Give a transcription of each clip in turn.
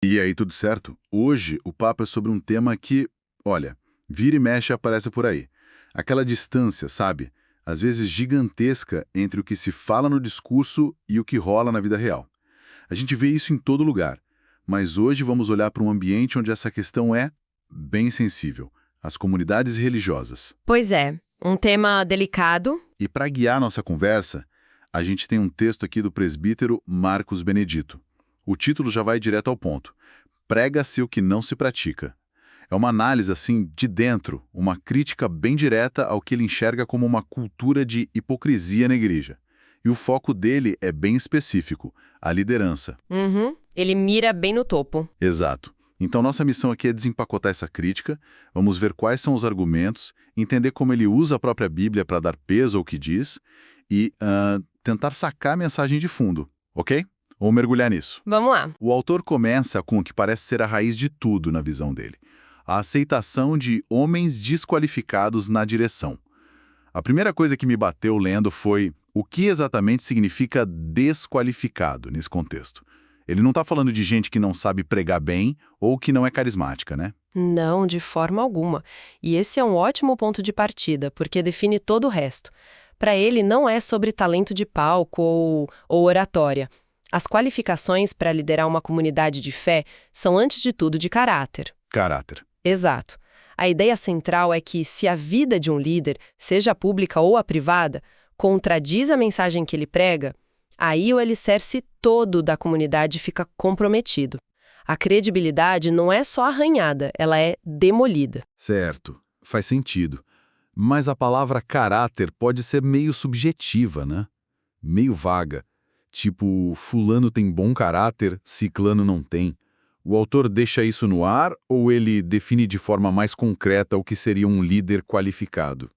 E aí, tudo certo? Hoje o papo é sobre um tema que, olha, vira e mexe aparece por aí. Aquela distância, sabe? Às vezes gigantesca entre o que se fala no discurso e o que rola na vida real. A gente vê isso em todo lugar, mas hoje vamos olhar para um ambiente onde essa questão é bem sensível, as comunidades religiosas. Pois é, um tema delicado. E para guiar nossa conversa, a gente tem um texto aqui do presbítero Marcos Benedito. O título já vai direto ao ponto. Prega-se o que não se pratica. É uma análise, assim, de dentro, uma crítica bem direta ao que ele enxerga como uma cultura de hipocrisia na igreja. E o foco dele é bem específico, a liderança. Ele mira bem no topo. Exato. Então, nossa missão aqui é desempacotar essa crítica, vamos ver quais são os argumentos, entender como ele usa a própria Bíblia para dar peso ao que diz e tentar sacar a mensagem de fundo, ok? Ou mergulhar nisso. Vamos lá. O autor começa com o que parece ser a raiz de tudo na visão dele, a aceitação de homens desqualificados na direção. A primeira coisa que me bateu lendo foi o que exatamente significa desqualificado nesse contexto. Ele não está falando de gente que não sabe pregar bem ou que não é carismática, né? Não, de forma alguma. E esse é um ótimo ponto de partida, porque define todo o resto. Para ele, não é sobre talento de palco ou oratória. As qualificações para liderar uma comunidade de fé são, antes de tudo, de caráter. Caráter. Exato. A ideia central é que, se a vida de um líder, seja a pública ou a privada, contradiz a mensagem que ele prega, aí o alicerce todo da comunidade fica comprometido. A credibilidade não é só arranhada, ela é demolida. Certo, faz sentido. Mas a palavra caráter pode ser meio subjetiva, né? Meio vaga. Tipo, fulano tem bom caráter, ciclano não tem. O autor deixa isso no ar ou ele define de forma mais concreta o que seria um líder qualificado?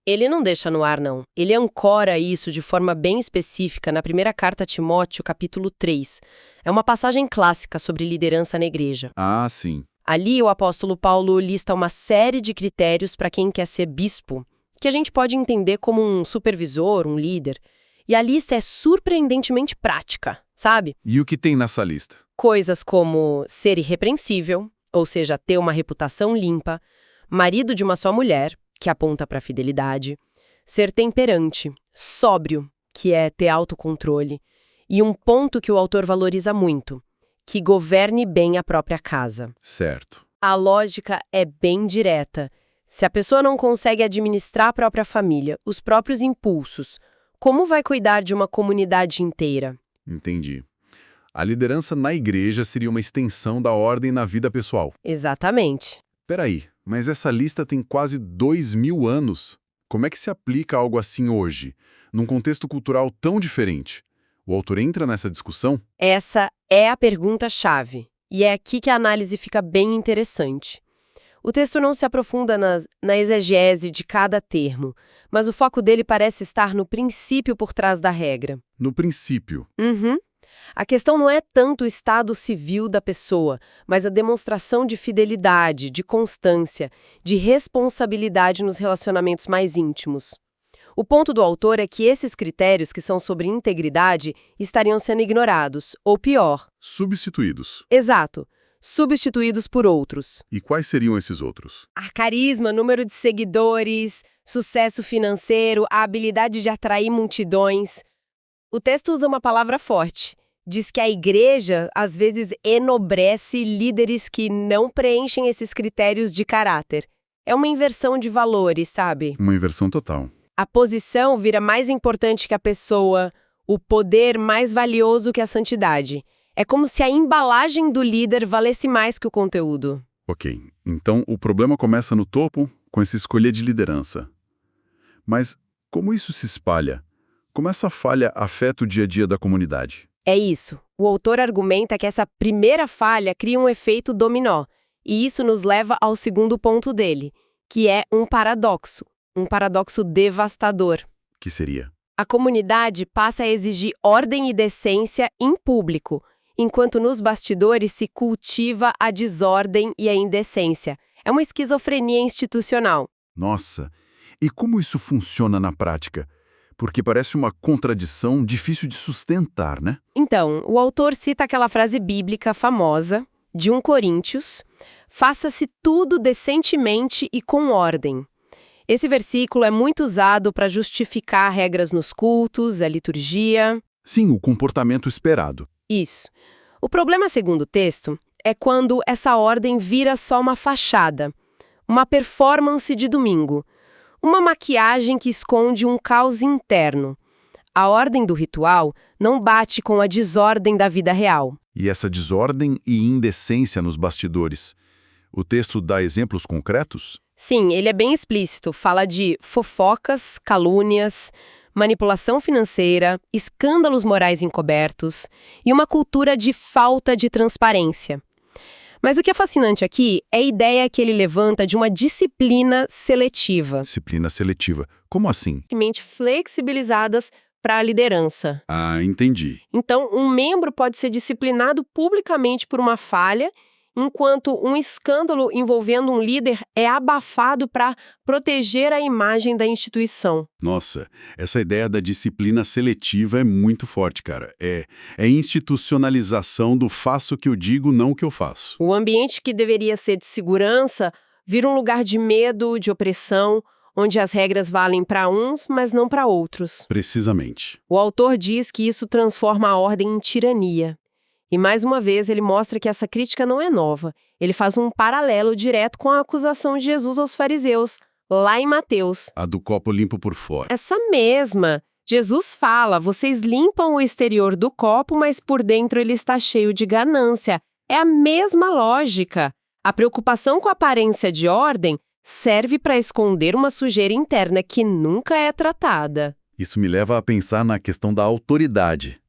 Ele não deixa no ar, não. Ele ancora isso de forma bem específica na primeira carta a Timóteo, capítulo 3. É uma passagem clássica sobre liderança na igreja. Ah, sim. Ali, o apóstolo Paulo lista uma série de critérios para quem quer ser bispo, que a gente pode entender como um supervisor, um líder. E a lista é surpreendentemente prática, sabe? E o que tem nessa lista? Coisas como ser irrepreensível, ou seja, ter uma reputação limpa, marido de uma só mulher, que aponta para a fidelidade, ser temperante, sóbrio, que é ter autocontrole, e um ponto que o autor valoriza muito, que governe bem a própria casa. Certo. A lógica é bem direta. Se a pessoa não consegue administrar a própria família, os próprios impulsos, como vai cuidar de uma comunidade inteira? Entendi. A liderança na igreja seria uma extensão da ordem na vida pessoal. Exatamente. Peraí, mas essa lista tem quase 2000 anos. Como é que se aplica algo assim hoje, num contexto cultural tão diferente? O autor entra nessa discussão? Essa é a pergunta-chave. E é aqui que a análise fica bem interessante. O texto não se aprofunda na exegese de cada termo, mas o foco dele parece estar no princípio por trás da regra. No princípio. A questão não é tanto o estado civil da pessoa, mas a demonstração de fidelidade, de constância, de responsabilidade nos relacionamentos mais íntimos. O ponto do autor é que esses critérios, que são sobre integridade, estariam sendo ignorados, ou pior. Substituídos. Exato. Substituídos por outros. E quais seriam esses outros? Carisma, número de seguidores, sucesso financeiro, a habilidade de atrair multidões. O texto usa uma palavra forte. Diz que a igreja, às vezes, enobrece líderes que não preenchem esses critérios de caráter. É uma inversão de valores, sabe? Uma inversão total. A posição vira mais importante que a pessoa, o poder mais valioso que a santidade. É como se a embalagem do líder valesse mais que o conteúdo. Ok, então o problema começa no topo, com essa escolha de liderança. Mas como isso se espalha? Como essa falha afeta o dia a dia da comunidade? É isso. O autor argumenta que essa primeira falha cria um efeito dominó. E isso nos leva ao segundo ponto dele, que é um paradoxo devastador. Que seria? A comunidade passa a exigir ordem e decência em público, enquanto nos bastidores se cultiva a desordem e a indecência. É uma esquizofrenia institucional. Nossa, e como isso funciona na prática? Porque parece uma contradição difícil de sustentar, né? Então, o autor cita aquela frase bíblica famosa, de 1 Coríntios, faça-se tudo decentemente e com ordem. Esse versículo é muito usado para justificar regras nos cultos, a liturgia. Sim, o comportamento esperado. Isso. O problema, segundo o texto, é quando essa ordem vira só uma fachada, uma performance de domingo, uma maquiagem que esconde um caos interno. A ordem do ritual não bate com a desordem da vida real. E essa desordem e indecência nos bastidores. O texto dá exemplos concretos? Sim, ele é bem explícito, fala de fofocas, calúnias, manipulação financeira, escândalos morais encobertos e uma cultura de falta de transparência. Mas o que é fascinante aqui é a ideia que ele levanta de uma disciplina seletiva. Disciplina seletiva. Como assim? Mente flexibilizadas para a liderança. Ah, entendi. Então, um membro pode ser disciplinado publicamente por uma falha, enquanto um escândalo envolvendo um líder é abafado para proteger a imagem da instituição. Nossa, essa ideia da disciplina seletiva é muito forte, cara. É institucionalização do faço o que eu digo, não o que eu faço. O ambiente que deveria ser de segurança vira um lugar de medo, de opressão, onde as regras valem para uns, mas não para outros. Precisamente. O autor diz que isso transforma a ordem em tirania. E mais uma vez ele mostra que essa crítica não é nova. Ele faz um paralelo direto com a acusação de Jesus aos fariseus, lá em Mateus. A do copo limpo por fora. Essa mesma. Jesus fala, vocês limpam o exterior do copo, mas por dentro ele está cheio de ganância. É a mesma lógica. A preocupação com a aparência de ordem serve para esconder uma sujeira interna que nunca é tratada. Isso me leva a pensar na questão da autoridade.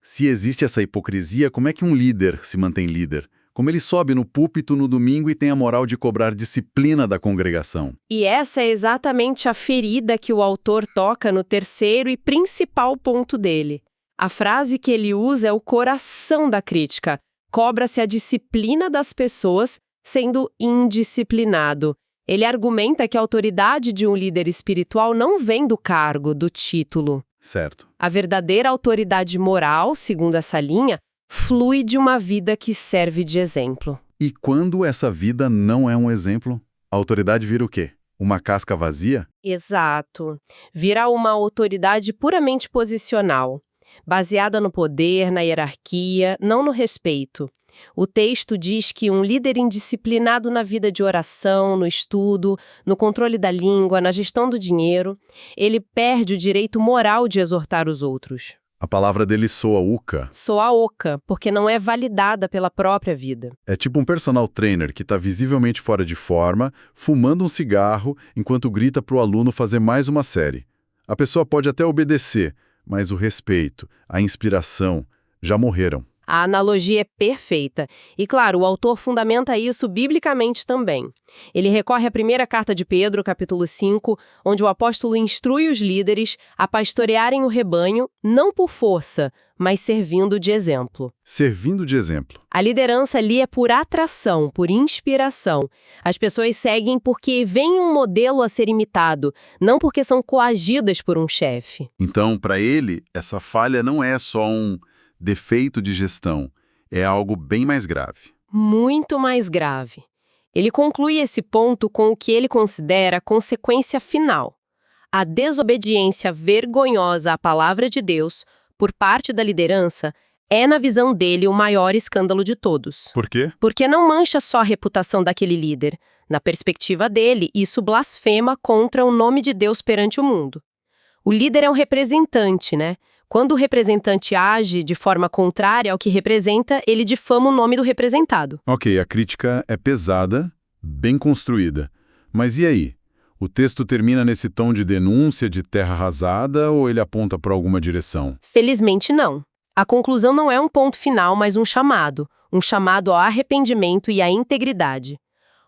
Se existe essa hipocrisia, como é que um líder se mantém líder? Como ele sobe no púlpito no domingo e tem a moral de cobrar disciplina da congregação? E essa é exatamente a ferida que o autor toca no terceiro e principal ponto dele. A frase que ele usa é o coração da crítica. Cobra-se a disciplina das pessoas sendo indisciplinado. Ele argumenta que a autoridade de um líder espiritual não vem do cargo, do título. Certo. A verdadeira autoridade moral, segundo essa linha, flui de uma vida que serve de exemplo. E quando essa vida não é um exemplo, a autoridade vira o quê? Uma casca vazia? Exato. Vira uma autoridade puramente posicional, baseada no poder, na hierarquia, não no respeito. O texto diz que um líder indisciplinado na vida de oração, no estudo, no controle da língua, na gestão do dinheiro, ele perde o direito moral de exortar os outros. A palavra dele soa oca. Soa oca, porque não é validada pela própria vida. É tipo um personal trainer que está visivelmente fora de forma, fumando um cigarro, enquanto grita para o aluno fazer mais uma série. A pessoa pode até obedecer, mas o respeito, a inspiração, já morreram. A analogia é perfeita. E, claro, o autor fundamenta isso biblicamente também. Ele recorre à primeira carta de Pedro, capítulo 5, onde o apóstolo instrui os líderes a pastorearem o rebanho, não por força, mas servindo de exemplo. Servindo de exemplo. A liderança ali é por atração, por inspiração. As pessoas seguem porque veem um modelo a ser imitado, não porque são coagidas por um chefe. Então, para ele, essa falha não é só um defeito de gestão, é algo bem mais grave. Muito mais grave. Ele conclui esse ponto com o que ele considera a consequência final. A desobediência vergonhosa à palavra de Deus, por parte da liderança, é, na visão dele, o maior escândalo de todos. Por quê? Porque não mancha só a reputação daquele líder. Na perspectiva dele, isso blasfema contra o nome de Deus perante o mundo. O líder é um representante, né? Quando o representante age de forma contrária ao que representa, ele difama o nome do representado. Ok, a crítica é pesada, bem construída. Mas e aí? O texto termina nesse tom de denúncia, de terra arrasada, ou ele aponta para alguma direção? Felizmente não. A conclusão não é um ponto final, mas um chamado ao arrependimento e à integridade.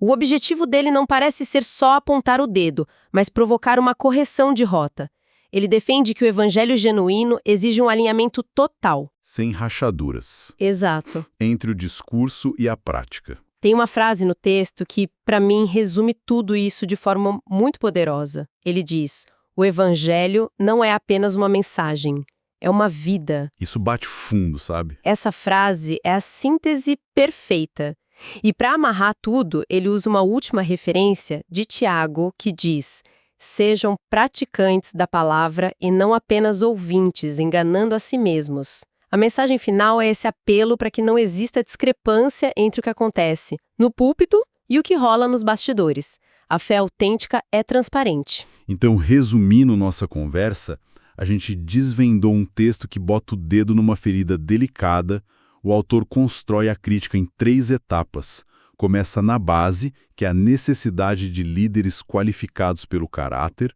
O objetivo dele não parece ser só apontar o dedo, mas provocar uma correção de rota. Ele defende que o evangelho genuíno exige um alinhamento total. Sem rachaduras. Exato. Entre o discurso e a prática. Tem uma frase no texto que, para mim, resume tudo isso de forma muito poderosa. Ele diz: o evangelho não é apenas uma mensagem, é uma vida. Isso bate fundo, sabe? Essa frase é a síntese perfeita. E para amarrar tudo, ele usa uma última referência de Tiago, que diz: sejam praticantes da palavra e não apenas ouvintes, enganando a si mesmos. A mensagem final é esse apelo para que não exista discrepância entre o que acontece no púlpito e o que rola nos bastidores. A fé autêntica é transparente. Então, resumindo nossa conversa, a gente desvendou um texto que bota o dedo numa ferida delicada. O autor constrói a crítica em 3 etapas. Começa na base, que é a necessidade de líderes qualificados pelo caráter.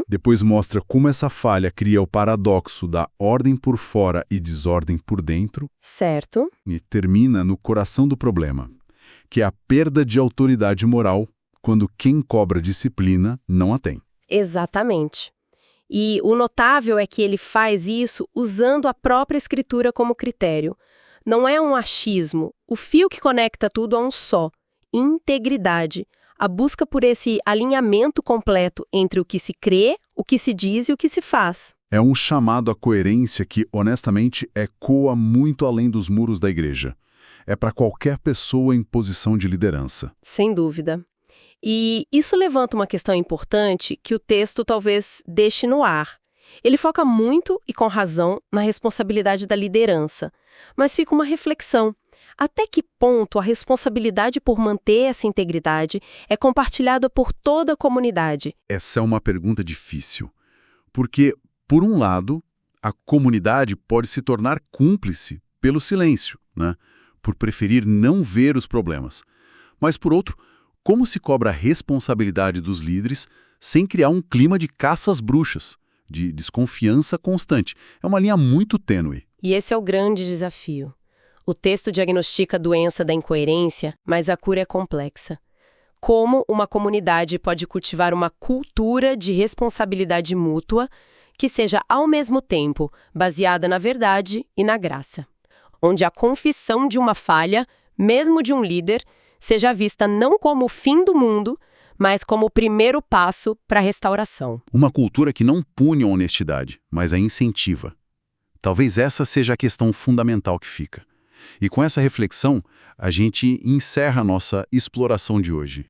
Depois mostra como essa falha cria o paradoxo da ordem por fora e desordem por dentro. Certo. E termina no coração do problema, que é a perda de autoridade moral quando quem cobra disciplina não a tem. Exatamente. E o notável é que ele faz isso usando a própria escritura como critério. Não é um achismo. O fio que conecta tudo é um só: integridade. A busca por esse alinhamento completo entre o que se crê, o que se diz e o que se faz. É um chamado à coerência que, honestamente, ecoa muito além dos muros da igreja. É para qualquer pessoa em posição de liderança. Sem dúvida. E isso levanta uma questão importante que o texto talvez deixe no ar. Ele foca muito, e com razão, na responsabilidade da liderança. Mas fica uma reflexão. Até que ponto a responsabilidade por manter essa integridade é compartilhada por toda a comunidade? Essa é uma pergunta difícil. Porque, por um lado, a comunidade pode se tornar cúmplice pelo silêncio, né? Por preferir não ver os problemas. Mas, por outro, como se cobra a responsabilidade dos líderes sem criar um clima de caça às bruxas, de desconfiança constante? É uma linha muito tênue. E esse é o grande desafio. O texto diagnostica a doença da incoerência, mas a cura é complexa. Como uma comunidade pode cultivar uma cultura de responsabilidade mútua que seja, ao mesmo tempo, baseada na verdade e na graça? Onde a confissão de uma falha, mesmo de um líder, seja vista não como o fim do mundo, mas como o primeiro passo para a restauração. Uma cultura que não pune a honestidade, mas a incentiva. Talvez essa seja a questão fundamental que fica. E com essa reflexão, a gente encerra a nossa exploração de hoje.